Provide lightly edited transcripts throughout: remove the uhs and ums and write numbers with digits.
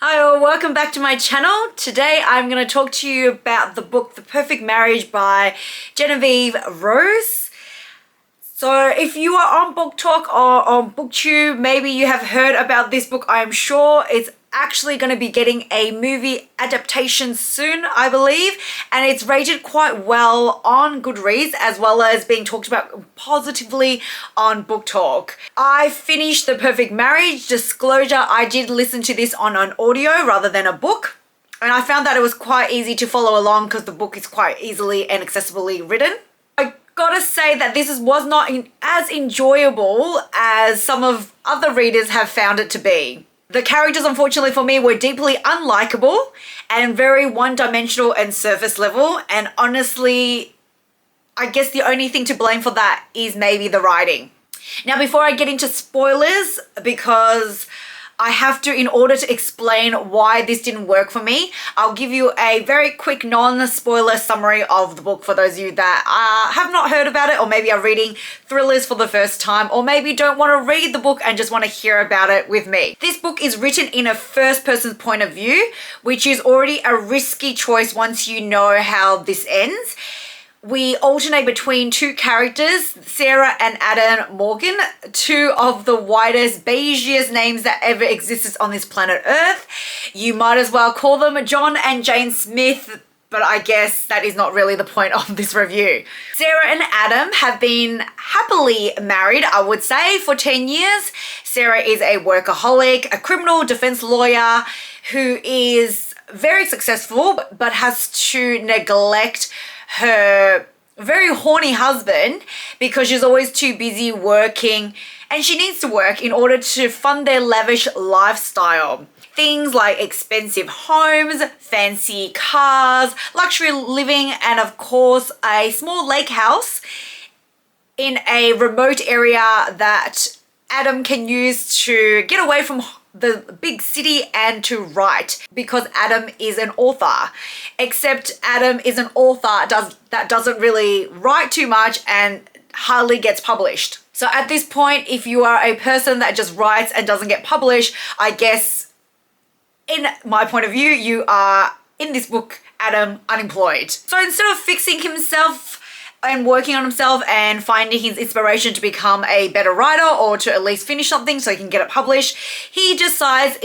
Hi all, welcome back to my channel. Today I'm going to talk to you about the book The Perfect Marriage by Jeneva Rose. So if you are on Book Talk or on BookTube, maybe you have heard about this book. I'm sure it's actually going to be getting a movie adaptation soon, I believe, and it's rated quite well on Goodreads as well as being talked about positively on Book Talk. I finished The Perfect Marriage. Disclosure, I did listen to this on an audio rather than a book, and I found that it was quite easy to follow along because the book is quite easily and accessibly written. I gotta say that this was not as enjoyable as some of other readers have found it to be. The characters, unfortunately for me, were deeply unlikable and very one-dimensional and surface level. And honestly, I guess the only thing to blame for that is maybe the writing. Now, before I get into spoilers, because I have to, in order to explain why this didn't work for me, I'll give you a very quick non-spoiler summary of the book for those of you that have not heard about it, or maybe are reading thrillers for the first time, or maybe don't want to read the book and just want to hear about it with me. This book is written in a first-person point of view, which is already a risky choice once you know how this ends. We alternate between two characters, Sarah and Adam Morgan, two of the whitest, beigest names that ever existed on this planet Earth. You might as well call them John and Jane Smith, but I guess that is not really the point of this review. Sarah and Adam have been happily married, I would say, for 10 years. Sarah is a workaholic, a criminal defense lawyer who is very successful, but has to neglect her very horny husband because she's always too busy working, and she needs to work in order to fund their lavish lifestyle. Things like expensive homes, fancy cars, luxury living, and of course a small lake house in a remote area that Adam can use to get away from the big city and to write, because Adam is an author. Except Adam is an author that doesn't really write too much and hardly gets published. So at this point, if you are a person that just writes and doesn't get published, I guess in my point of view, you are, in this book, Adam, unemployed. So instead of fixing himself and working on himself and finding his inspiration to become a better writer, or to at least finish something so he can get it published, he decides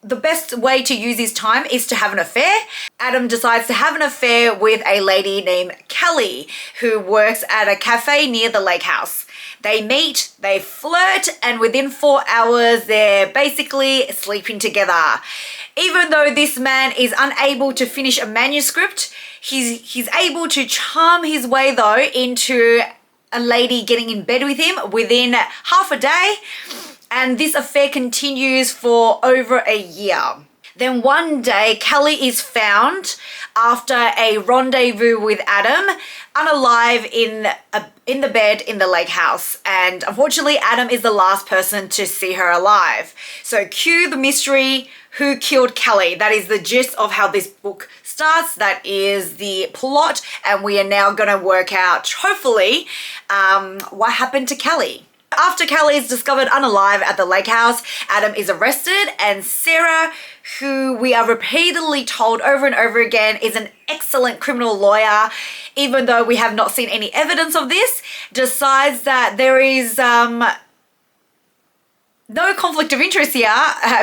the best way to use his time is to have an affair. Adam decides to have an affair with a lady named Kelly who works at a cafe near the lake house. They meet, they flirt, and within 4 hours, they're basically sleeping together. Even though this man is unable to finish a manuscript, he's able to charm his way though into a lady getting in bed with him within half a day, and this affair continues for over a year. Then one day, Kelly is found after a rendezvous with Adam, unalive in the bed in the lake house. And unfortunately, Adam is the last person to see her alive. So cue the mystery, who killed Kelly? That is the gist of how this book starts. That is the plot. And we are now going to work out, hopefully, what happened to Kelly. After Kelly is discovered unalive at the lake house, Adam is arrested, and Sarah, who we are repeatedly told over and over again is an excellent criminal lawyer, even though we have not seen any evidence of this, decides that there is no conflict of interest here,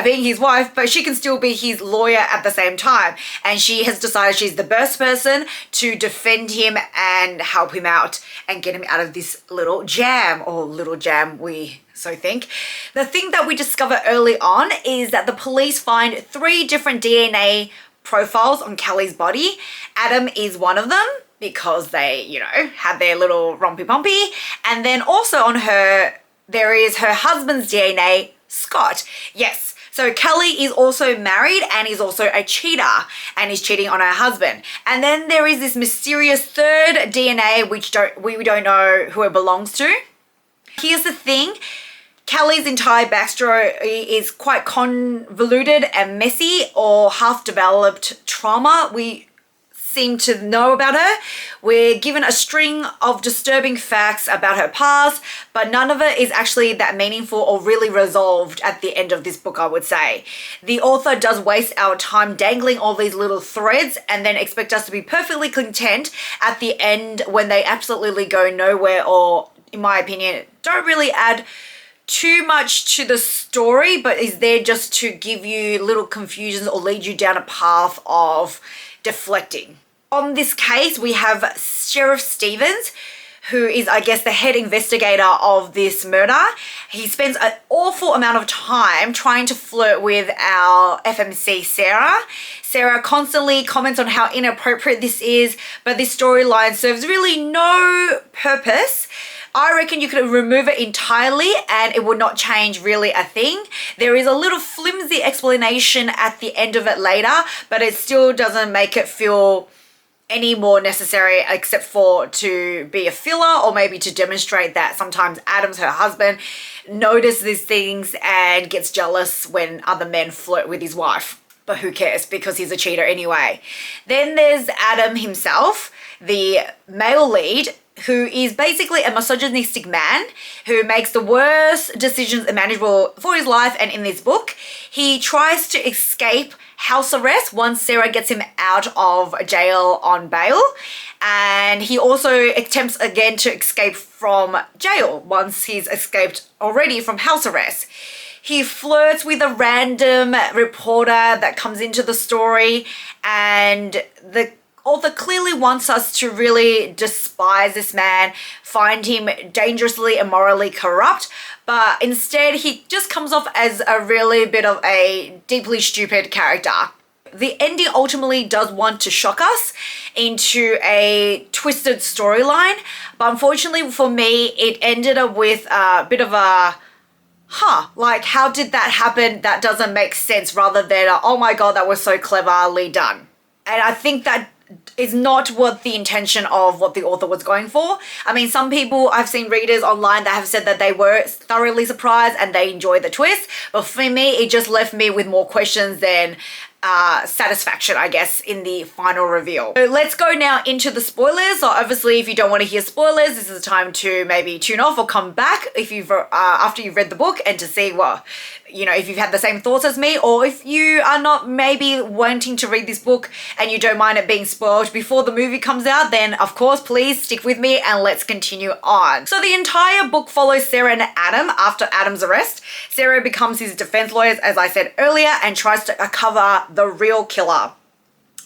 being his wife, but she can still be his lawyer at the same time. And she has decided she's the best person to defend him and help him out and get him out of this little jam, we so think. The thing that we discover early on is that the police find 3 different DNA profiles on Kelly's body. Adam is one of them because they, had their little rompy-pompy. And then also on her, there is her husband's DNA, Scott. Yes, so Kelly is also married and is also a cheater and is cheating on her husband. And then there is this mysterious third DNA which we don't know who it belongs to. Here's the thing. Kelly's entire backstory is quite convoluted and messy, or half-developed trauma. We seem to know about her. We're given a string of disturbing facts about her past, but none of it is actually that meaningful or really resolved at the end of this book, I would say. The author does waste our time dangling all these little threads and then expect us to be perfectly content at the end when they absolutely go nowhere, or in my opinion, don't really add too much to the story, but is there just to give you little confusions or lead you down a path of deflecting. On this case, we have Sheriff Stevens, who is, I guess, the head investigator of this murder. He spends an awful amount of time trying to flirt with our FMC Sarah. Sarah constantly comments on how inappropriate this is, but this storyline serves really no purpose. I reckon you could remove it entirely and it would not change really a thing. There is a little flimsy explanation at the end of it later, but it still doesn't make it feel any more necessary except for to be a filler, or maybe to demonstrate that sometimes Adam's, her husband, notices these things and gets jealous when other men flirt with his wife. But who cares, because he's a cheater anyway. Then there's Adam himself, the male lead, who is basically a misogynistic man who makes the worst decisions imaginable for his life. And in this book, he tries to escape house arrest once Sarah gets him out of jail on bail. And he also attempts again to escape from jail once he's escaped already from house arrest. He flirts with a random reporter that comes into the story, and the author clearly wants us to really despise this man, find him dangerously and morally corrupt, but instead he just comes off as a really bit of a deeply stupid character. The ending ultimately does want to shock us into a twisted storyline, but unfortunately for me, it ended up with a bit of a like, how did that happen? That doesn't make sense, rather than oh my god, that was so cleverly done. And I think that is not what the intention of what the author was going for. I mean, some people, I've seen readers online that have said that they were thoroughly surprised and they enjoyed the twist, but for me, it just left me with more questions than satisfaction, I guess, in the final reveal. So let's go now into the spoilers. So obviously, if you don't want to hear spoilers, this is the time to maybe tune off or come back if you've after you've read the book, and to see what, you know, if you've had the same thoughts as me, or if you are not maybe wanting to read this book and you don't mind it being spoiled before the movie comes out, then of course, please stick with me and let's continue on. So the entire book follows Sarah and Adam after Adam's arrest. Sarah becomes his defense lawyer, as I said earlier, and tries to uncover the real killer.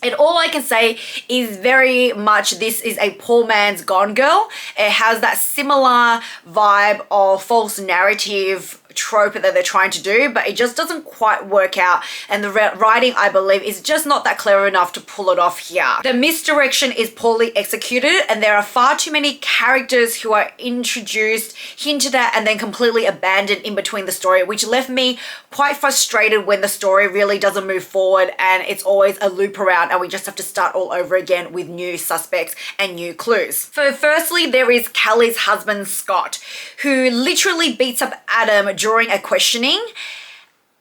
And all I can say is very much this is a poor man's Gone Girl. It has that similar vibe of false narrative trope that they're trying to do, but it just doesn't quite work out, and the writing, I believe, is just not that clever enough to pull it off here. The misdirection is poorly executed, and there are far too many characters who are introduced, hinted at, and then completely abandoned in between the story, which left me quite frustrated when the story really doesn't move forward and it's always a loop around and we just have to start all over again with new suspects and new clues. So firstly, there is Callie's husband, Scott, who literally beats up Adam during a questioning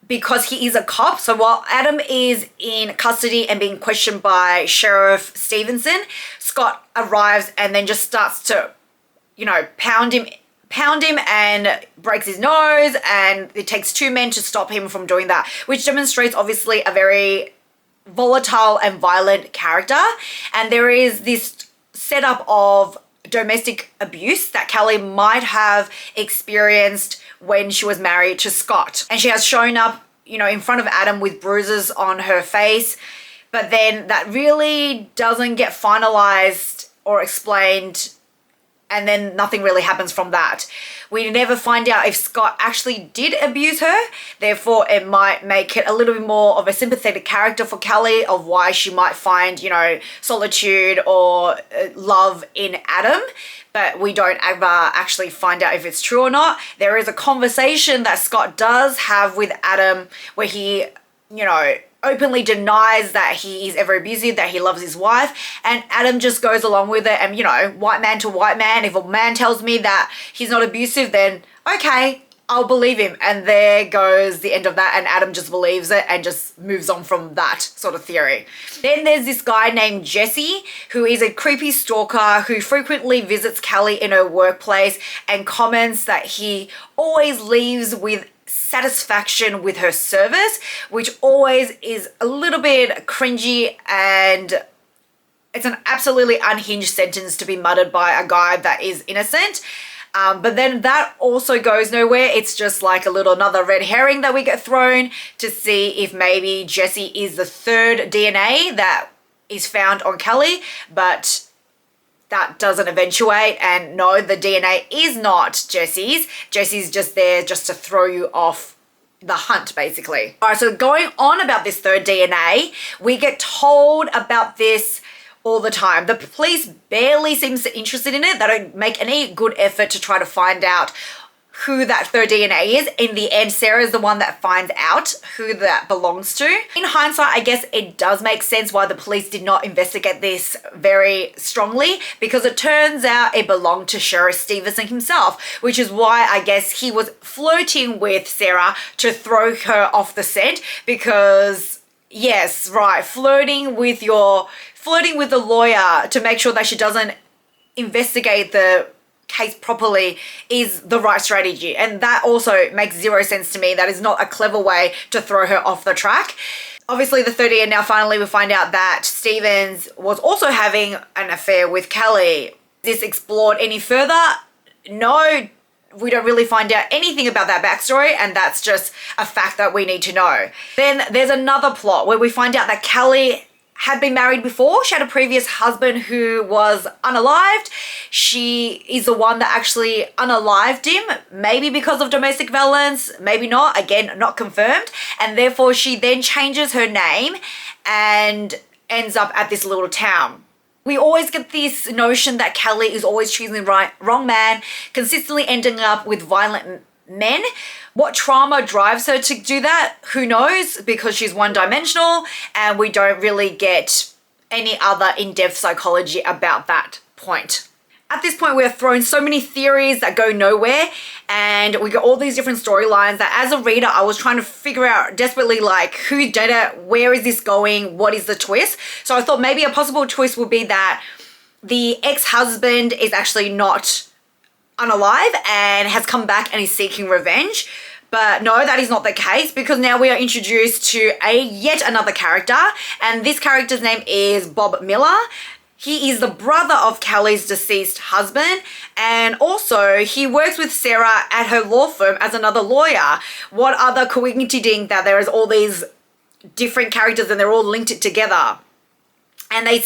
because he is a cop. So while Adam is in custody and being questioned by Sheriff Stevenson, Scott arrives and then just starts to, you know, pound him and breaks his nose, and it takes two men to stop him from doing that, which demonstrates obviously a very volatile and violent character. And there is this setup of domestic abuse that Callie might have experienced when she was married to Scott. And she has shown up, you know, in front of Adam with bruises on her face, but then that really doesn't get finalized or explained, and then nothing really happens from that. We never find out if Scott actually did abuse her, therefore it might make it a little bit more of a sympathetic character for Callie of why she might find, you know, solitude or love in Adam, but we don't ever actually find out if it's true or not. There is a conversation that Scott does have with Adam where he, you know, openly denies that he is ever abusive, that he loves his wife, and Adam just goes along with it. And, you know, white man to white man, if a man tells me that he's not abusive, then okay, I'll believe him. And there goes the end of that, and Adam just believes it and just moves on from that sort of theory. Then there's this guy named Jesse, who is a creepy stalker who frequently visits Kelly in her workplace and comments that he always leaves with satisfaction with her service, which always is a little bit cringy, and it's an absolutely unhinged sentence to be muttered by a guy that is innocent. But then that also goes nowhere. It's just like another red herring that we get thrown to see if maybe Jesse is the third DNA that is found on Kelly, but that doesn't eventuate. And no, the DNA is not Jesse's. Jesse's just there just to throw you off the hunt, basically. All right, so going on about this third DNA, we get told about this all the time. The police barely seems interested in it. They don't make any good effort to try to find out who that third DNA is. In the end, Sarah is the one that finds out who that belongs to. In hindsight, I guess it does make sense why the police did not investigate this very strongly, because it turns out it belonged to Sheriff Stevenson himself, which is why I guess he was flirting with Sarah to throw her off the scent, because yes, right, flirting with the lawyer to make sure that she doesn't investigate the case properly is the right strategy. And that also makes zero sense to me. That is not a clever way to throw her off the track. Obviously, the 30th, and now finally we find out that Stevens was also having an affair with Kelly. Is this explored any further? No, we don't really find out anything about that backstory, and that's just a fact that we need to know. Then there's another plot where we find out that Kelly had been married before. She had a previous husband who was unalived. She is the one that actually unalived him, maybe because of domestic violence, maybe not, again, not confirmed. And therefore she then changes her name and ends up at this little town. We always get this notion that Kelly is always choosing the wrong man, consistently ending up with violent men. What trauma drives her to do that? Who knows? Because she's one-dimensional and we don't really get any other in-depth psychology about that point. At this point, we're thrown so many theories that go nowhere, and we got all these different storylines that as a reader, I was trying to figure out desperately, like, who did it? Where is this going? What is the twist? So I thought maybe a possible twist would be that the ex-husband is actually not unalive and has come back and is seeking revenge. But no, that is not the case, because now we are introduced to yet another character, and this character's name is Bob Miller. He is the brother of Kelly's deceased husband, and also he works with Sarah at her law firm as another lawyer. What other coincidence that there is all these different characters and they're all linked together. And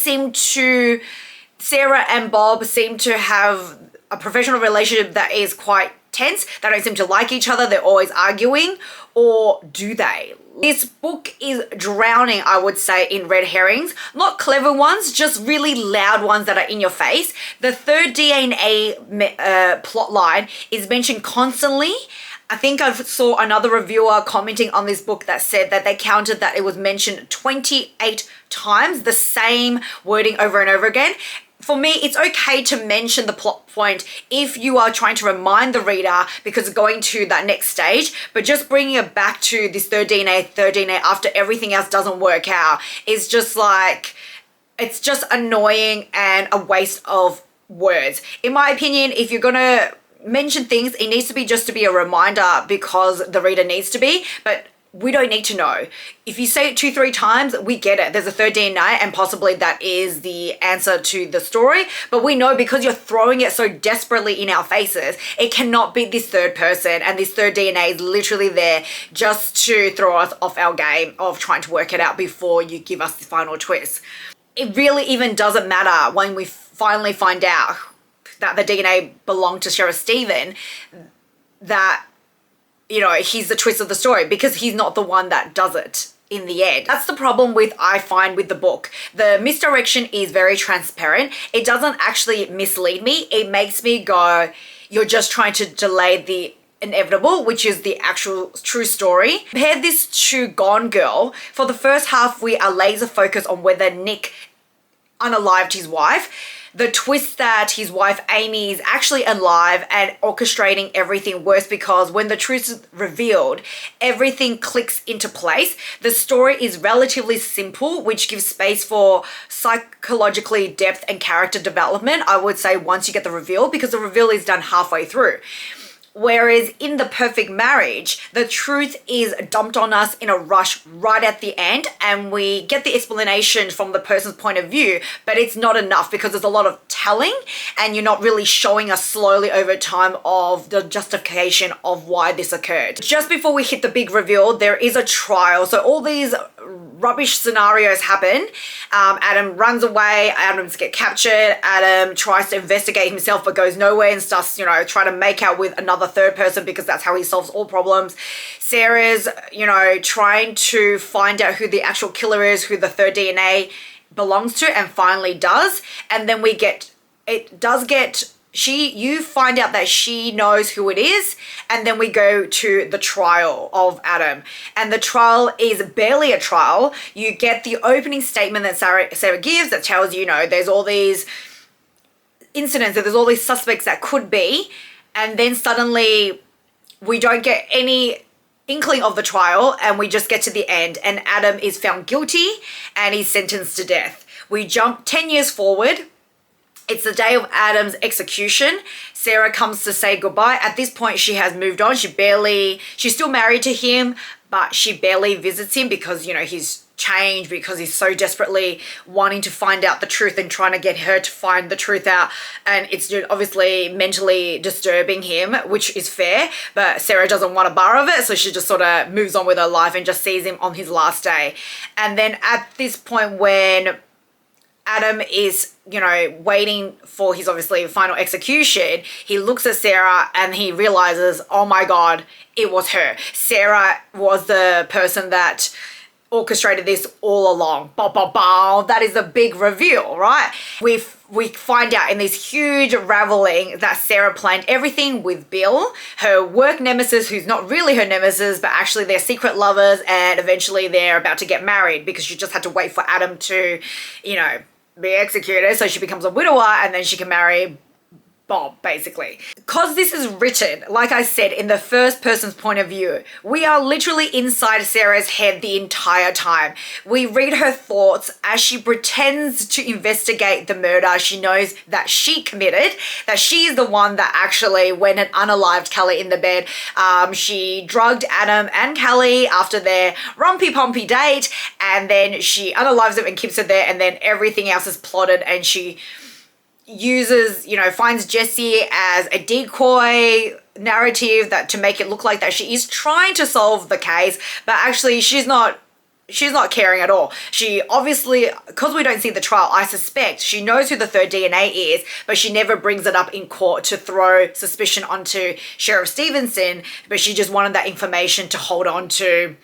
Sarah and Bob seem to have a professional relationship that is quite tense. They don't seem to like each other. They're always arguing, or do they? This book is drowning, I would say, in red herrings. Not clever ones, just really loud ones that are in your face. The third DNA plot line is mentioned constantly. I think I saw another reviewer commenting on this book that said that they counted that it was mentioned 28 times, the same wording over and over again. For me, it's okay to mention the plot point if you are trying to remind the reader because it's going to that next stage, but just bringing it back to this third DNA after everything else doesn't work out is just like, it's just annoying and a waste of words. In my opinion, if you're gonna mention things, it needs to be just to be a reminder because the reader needs to be, but we don't need to know. If you say it 2-3 times, we get it. There's a third DNA and possibly that is the answer to the story. But we know because you're throwing it so desperately in our faces, it cannot be this third person, and this third DNA is literally there just to throw us off our game of trying to work it out before you give us the final twist. It really even doesn't matter when we finally find out that the DNA belonged to Sheriff Stephen, that he's the twist of the story because he's not the one that does it in the end. That's the problem I find with the book. The misdirection is very transparent. It doesn't actually mislead me. It makes me go, you're just trying to delay the inevitable, which is the actual true story. Compare this to Gone Girl. For the first half, we are laser focused on whether Nick unalived his wife. the twist that his wife Amy is actually alive and orchestrating everything worse, because when the truth is revealed, everything clicks into place. The story is relatively simple, which gives space for psychologically depth and character development, I would say, once you get the reveal, because the reveal is done halfway through. Whereas in The Perfect Marriage, the truth is dumped on us in a rush right at the end, and we get the explanation from the person's point of view, but it's not enough because there's a lot of telling and you're not really showing us slowly over time of the justification of why this occurred. Just before we hit the big reveal, there is a trial. So all these rubbish scenarios happen. Adam runs away, Adam's get captured, Adam tries to investigate himself but goes nowhere and starts, trying to make out with another third person because that's how he solves all problems. Sarah's, trying to find out who the actual killer is, who the third DNA belongs to, and finally does. And then you find out that she knows who it is, and then we go to the trial of Adam. And the trial is barely a trial. You get the opening statement that Sarah gives that tells you, there's all these incidents, that there's all these suspects that could be, and then suddenly we don't get any inkling of the trial, and we just get to the end, and Adam is found guilty and he's sentenced to death. We jump 10 years forward. It's the day of Adam's execution. Sarah comes to say goodbye. At this point, she has moved on. She's still married to him, but she barely visits him because, he's changed, because he's so desperately wanting to find out the truth and trying to get her to find the truth out. And it's obviously mentally disturbing him, which is fair, but Sarah doesn't want a bar of it. So she just sort of moves on with her life and just sees him on his last day. And then at this point, when Adam is, waiting for his obviously final execution, he looks at Sarah and he realizes, oh my God, it was her. Sarah was the person that orchestrated this all along. Bah, bah, bah. That is a big reveal, right? We find out in this huge raveling that Sarah planned everything with Bill, her work nemesis, who's not really her nemesis, but actually they're secret lovers, and eventually they're about to get married because she just had to wait for Adam to, be executed, so she becomes a widower and then she can marry Bob, basically. Because this is written, like I said, in the first person's point of view, we are literally inside Sarah's head the entire time. We read her thoughts as she pretends to investigate the murder she knows that she committed, that she's the one that actually went and unalived Kelly in the bed. She drugged Adam and Kelly after their rompy-pompy date, and then she unalives them and keeps her there, and then everything else is plotted, and she uses, finds Jesse as a decoy narrative that to make it look like that she is trying to solve the case, but actually she's not caring at all. She obviously, because we don't see the trial, I suspect she knows who the third DNA is, but she never brings it up in court to throw suspicion onto Sheriff Stevenson, but she just wanted that information to hold on to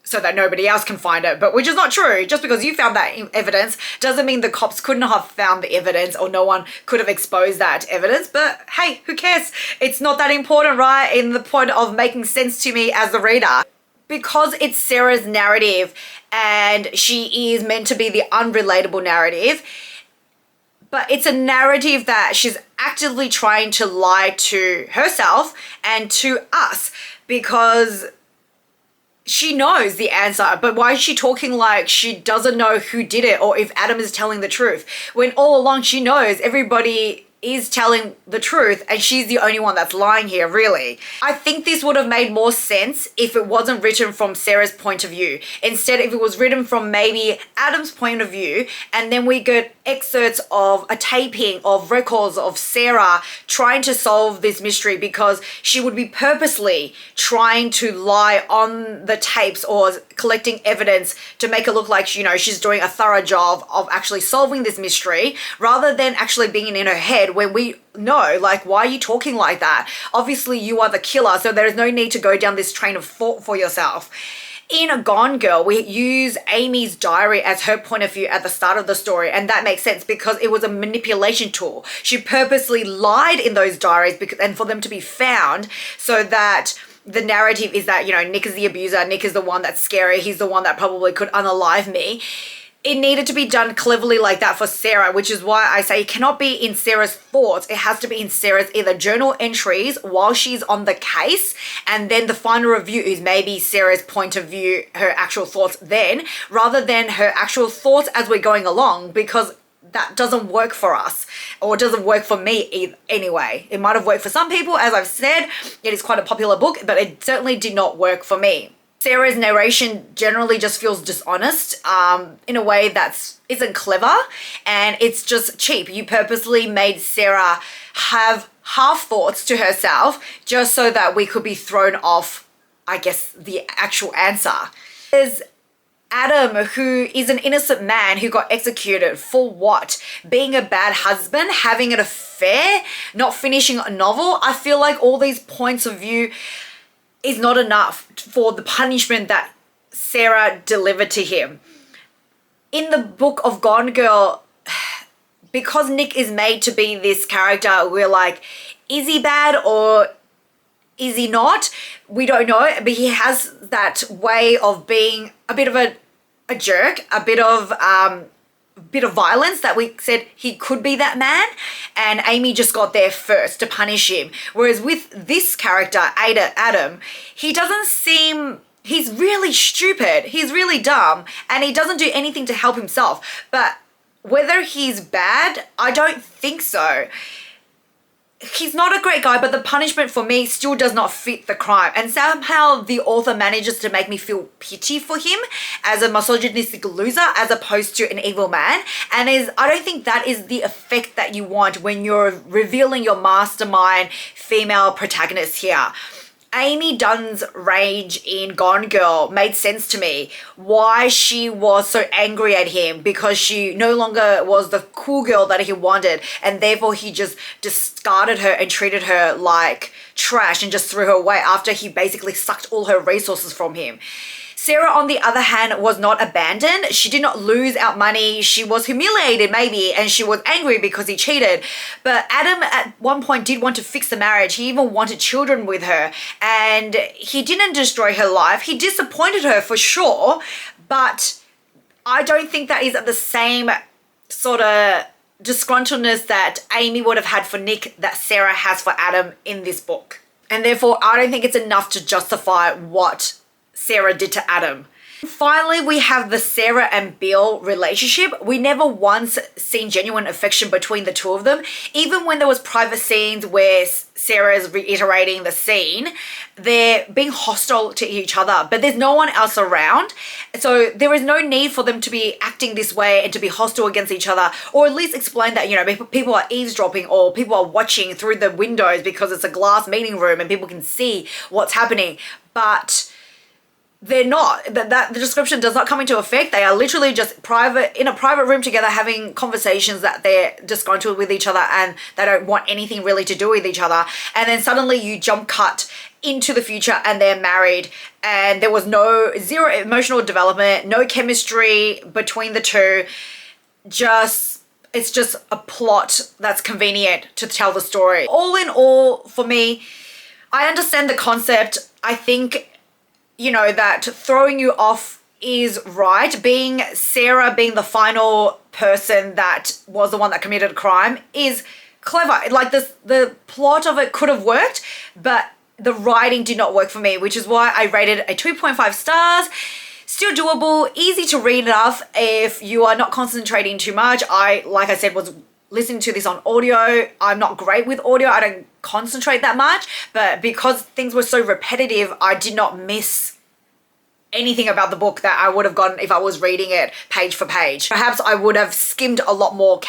so that nobody else can find it, but which is not true. Just because you found that evidence doesn't mean the cops couldn't have found the evidence, or no one could have exposed that evidence. But hey, who cares? It's not that important, right? In the point of making sense to me as the reader. Because it's Sarah's narrative and she is meant to be the unrelatable narrative, but it's a narrative that she's actively trying to lie to herself and to us, because she knows the answer, but why is she talking like she doesn't know who did it or if Adam is telling the truth, when all along she knows everybody is telling the truth and she's the only one that's lying here, really. I think this would have made more sense if it wasn't written from Sarah's point of view. Instead, if it was written from maybe Adam's point of view, and then we get excerpts of a taping of records of Sarah trying to solve this mystery, because she would be purposely trying to lie on the tapes or collecting evidence to make it look like, she's doing a thorough job of actually solving this mystery, rather than actually being in her head when we know, like, why are you talking like that? Obviously you are the killer, so there is no need to go down this train of thought for yourself. In A Gone Girl, we use Amy's diary as her point of view at the start of the story, and that makes sense because it was a manipulation tool. She purposely lied in those diaries and for them to be found, so that the narrative is that, Nick is the abuser, Nick is the one that's scary, he's the one that probably could unalive me. it needed to be done cleverly like that for Sarah, which is why I say it cannot be in Sarah's thoughts. It has to be in Sarah's either journal entries while she's on the case, and then the final review is maybe Sarah's point of view, her actual thoughts then, rather than her actual thoughts as we're going along, because that doesn't work for us, or doesn't work for me anyway. It might have worked for some people, as I've said. It is quite a popular book, but it certainly did not work for me. Sarah's narration generally just feels dishonest in a way that isn't clever, and it's just cheap. You purposely made Sarah have half thoughts to herself just so that we could be thrown off, I guess, the actual answer. There's Adam, who is an innocent man who got executed for what? Being a bad husband, having an affair, not finishing a novel. I feel like all these points of view is not enough for the punishment that Sarah delivered to him. In the book of Gone Girl, because Nick is made to be this character, we're like, is he bad or is he not? We don't know, but he has that way of being a bit of a jerk, a bit of violence that we said he could be that man, and Amy just got there first to punish him. Whereas with this character, Adam, he doesn't seem, he's really stupid, he's really dumb, and he doesn't do anything to help himself. But whether he's bad, I don't think so. He's not a great guy, but the punishment for me still does not fit the crime. And somehow the author manages to make me feel pity for him as a misogynistic loser as opposed to an evil man. And I don't think that is the effect that you want when you're revealing your mastermind female protagonist here. Amy Dunn's rage in Gone Girl made sense to me. Why she was so angry at him, because she no longer was the cool girl that he wanted, and therefore he just discarded her and treated her like trash and just threw her away after he basically sucked all her resources from him. Sarah, on the other hand, was not abandoned. She did not lose out money. She was humiliated maybe, and she was angry because he cheated. But Adam at one point did want to fix the marriage. He even wanted children with her, and he didn't destroy her life. He disappointed her for sure, but I don't think that is the same sort of disgruntledness that Amy would have had for Nick that Sarah has for Adam in this book. And therefore, I don't think it's enough to justify what Sarah did to Adam. Finally, we have the Sarah and Bill relationship. We never once seen genuine affection between the two of them. Even when there was private scenes where Sarah is reiterating the scene, they're being hostile to each other, but there's no one else around. So there is no need for them to be acting this way and to be hostile against each other, or at least explain that, you know, people are eavesdropping or people are watching through the windows because it's a glass meeting room and people can see what's happening. But they're not. The description does not come into effect. They are literally just in a private room together having conversations that they're disgruntled with each other and they don't want anything really to do with each other. And then suddenly you jump cut into the future and they're married, and there was zero emotional development, no chemistry between the two. It's just a plot that's convenient to tell the story. All in all, for me, I understand the concept. I think, you know, that throwing you off is right. Sarah being the final person that was the one that committed a crime is clever. Like the plot of it could have worked, but the writing did not work for me, which is why I rated a 2.5 stars. Still doable, easy to read enough if you are not concentrating too much. Like I said, was listening to this on audio. I'm not great with audio. I don't concentrate that much, but because things were so repetitive, I did not miss anything about the book that I would have gotten if I was reading it page for page. Perhaps I would have skimmed a lot more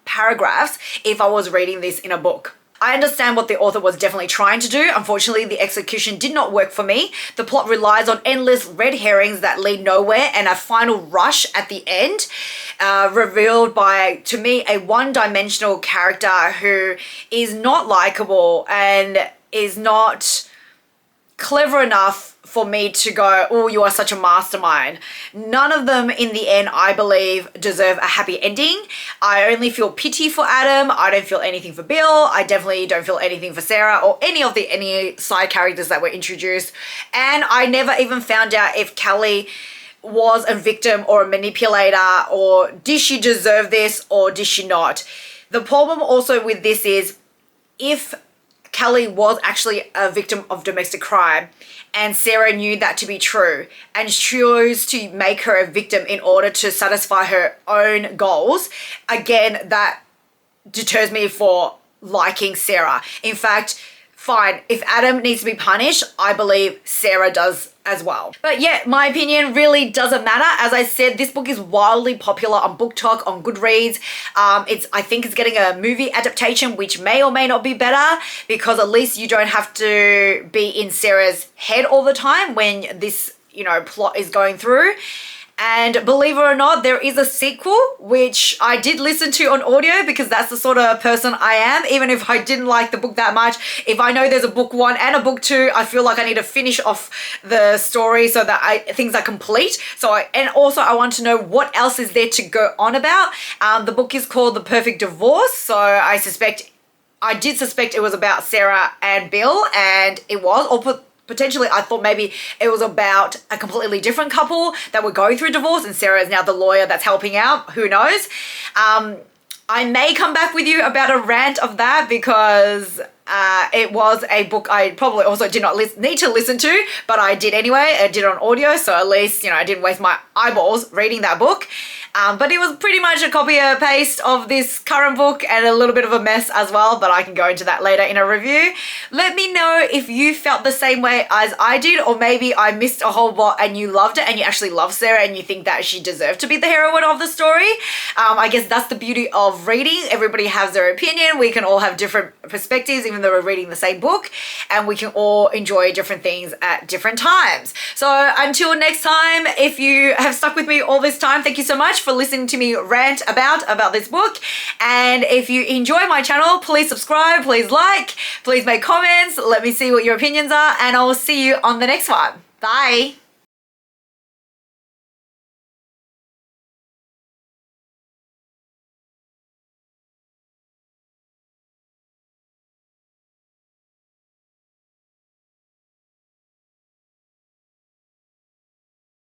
paragraphs if I was reading this in a book. I understand what the author was definitely trying to do. Unfortunately, the execution did not work for me. The plot relies on endless red herrings that lead nowhere and a final rush at the end, revealed by, to me, a one-dimensional character who is not likable and is not clever enough for me to go, oh, you are such a mastermind. None of them in the end, I believe, deserve a happy ending. I only feel pity for Adam. I don't feel anything for Bill. I definitely don't feel anything for Sarah or any side characters that were introduced. And I never even found out if Callie was a victim or a manipulator, or did she deserve this or did she not? The problem also with this is, if Kelly was actually a victim of domestic crime and Sarah knew that to be true and chose to make her a victim in order to satisfy her own goals, again, that deters me for liking Sarah. In fact, fine, if Adam needs to be punished, I believe Sarah does as well. But yeah, my opinion really doesn't matter. As I said, this book is wildly popular on Book Talk, on Goodreads. I think it's getting a movie adaptation, which may or may not be better, because at least you don't have to be in Sarah's head all the time when this, plot is going through. And believe it or not, there is a sequel, which I did listen to on audio because that's the sort of person I am. Even if I didn't like the book that much, if I know there's a book 1 and a book 2, I feel like I need to finish off the story so that things are complete. And also I want to know what else is there to go on about. The book is called The Perfect Divorce, so I did suspect it was about Sarah and Bill, and it was, or potentially I thought maybe it was about a completely different couple that were going through divorce and Sarah is now the lawyer that's helping out. Who knows? I may come back with you about a rant of that because it was a book I probably also did not need to listen to, but I did anyway. I did it on audio, so at least, I didn't waste my eyeballs reading that book. But it was pretty much a copy and paste of this current book and a little bit of a mess as well, but I can go into that later in a review. Let me know if you felt the same way as I did, or maybe I missed a whole lot and you loved it and you actually love Sarah and you think that she deserved to be the heroine of the story. I guess that's the beauty of reading. Everybody has their opinion. We can all have different perspectives, even though we're reading the same book, and we can all enjoy different things at different times. So until next time, if you have stuck with me all this time, thank you so much for listening to me rant about this book. And if you enjoy my channel, please subscribe, please like, please make comments, let me see what your opinions are, and I will see you on the next one. Bye.